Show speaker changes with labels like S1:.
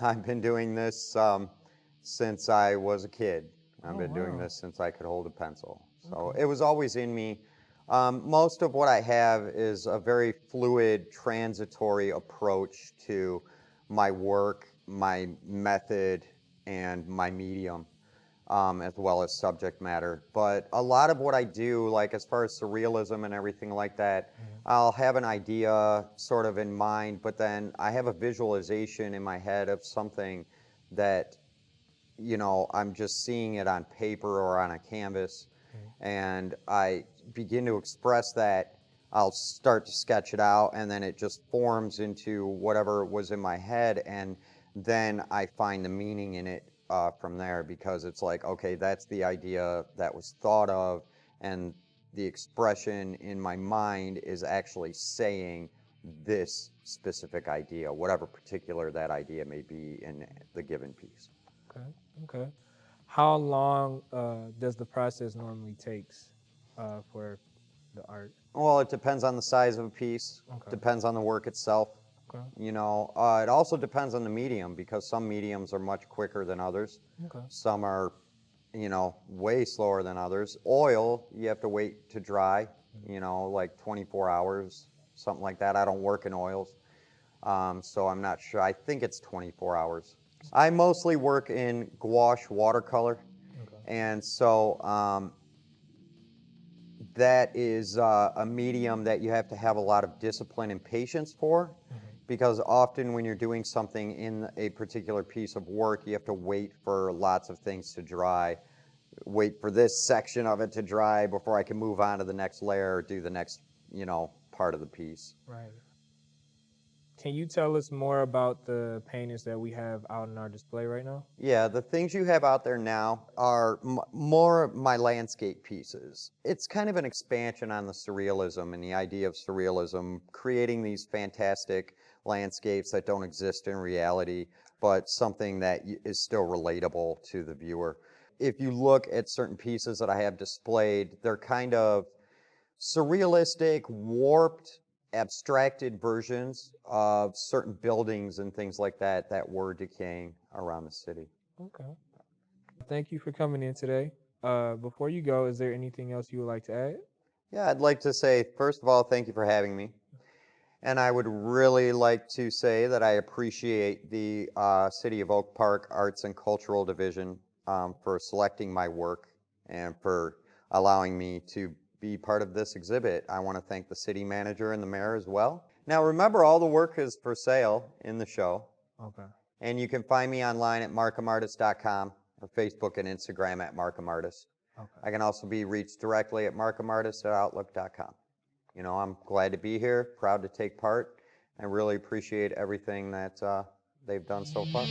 S1: I've been doing this since I was a kid. I've
S2: Oh,
S1: been doing
S2: wow.
S1: this since I could hold a pencil. So
S2: Okay.
S1: it was always in me. Most of what I have is a very fluid, transitory approach to my work, my method, and my medium, as well as subject matter. But a lot of what I do, like as far as surrealism and everything like that,
S2: Mhm.
S1: I'll have an idea sort of in mind, but then I have a visualization in my head of something that, I'm just seeing it on paper or on a canvas,
S2: Mhm.
S1: and I begin to express that. I'll start to sketch it out, and then it just forms into whatever was in my head, and then I find the meaning in it from there, because it's like, okay, that's the idea that was thought of, and the expression in my mind is actually saying this specific idea, whatever particular that idea may be in the given piece.
S2: Okay. Okay. How long does the process normally takes for the art?
S1: Well, it depends on the size of a piece,
S2: Okay.
S1: depends on the work itself.
S2: Okay.
S1: It also depends on the medium, because some mediums are much quicker than others.
S2: Okay.
S1: Some are, way slower than others. Oil, you have to wait to dry,
S2: Mhm.
S1: like 24 hours, something like that. I don't work in oils, so I'm not sure. I think it's 24 hours. I mostly work in gouache watercolor,
S2: Okay.
S1: and so that is a medium that you have to have a lot of discipline and patience for,
S2: Mhm.
S1: because often when you're doing something in a particular piece of work, you have to wait for lots of things to dry, wait for this section of it to dry before I can move on to the next layer or do the next, part of the piece.
S2: Right. Can you tell us more about the paintings that we have out in our display right now?
S1: Yeah, the things you have out there now are more my landscape pieces. It's kind of an expansion on the surrealism and the idea of surrealism, creating these fantastic landscapes that don't exist in reality, but something that is still relatable to the viewer. If you look at certain pieces that I have displayed, they're kind of surrealistic, warped, abstracted versions of certain buildings and things like that that were decaying around the city.
S2: Okay. Thank you for coming in today. Before you go, is there anything else you would like to add?
S1: Yeah, I'd like to say, first of all, thank you for having me. And I would really like to say that I appreciate the City of Oak Park Arts and Cultural Division for selecting my work and for allowing me to be part of this exhibit. I want to thank the city manager and the mayor as well. Now, remember, all the work is for sale in the show,
S2: Okay.
S1: and you can find me online at markhamartist.com or Facebook and Instagram at markhamartist.
S2: Okay.
S1: I can also be reached directly at markhamartist@outlook.com. I'm glad to be here, proud to take part, and really appreciate everything that they've done so far.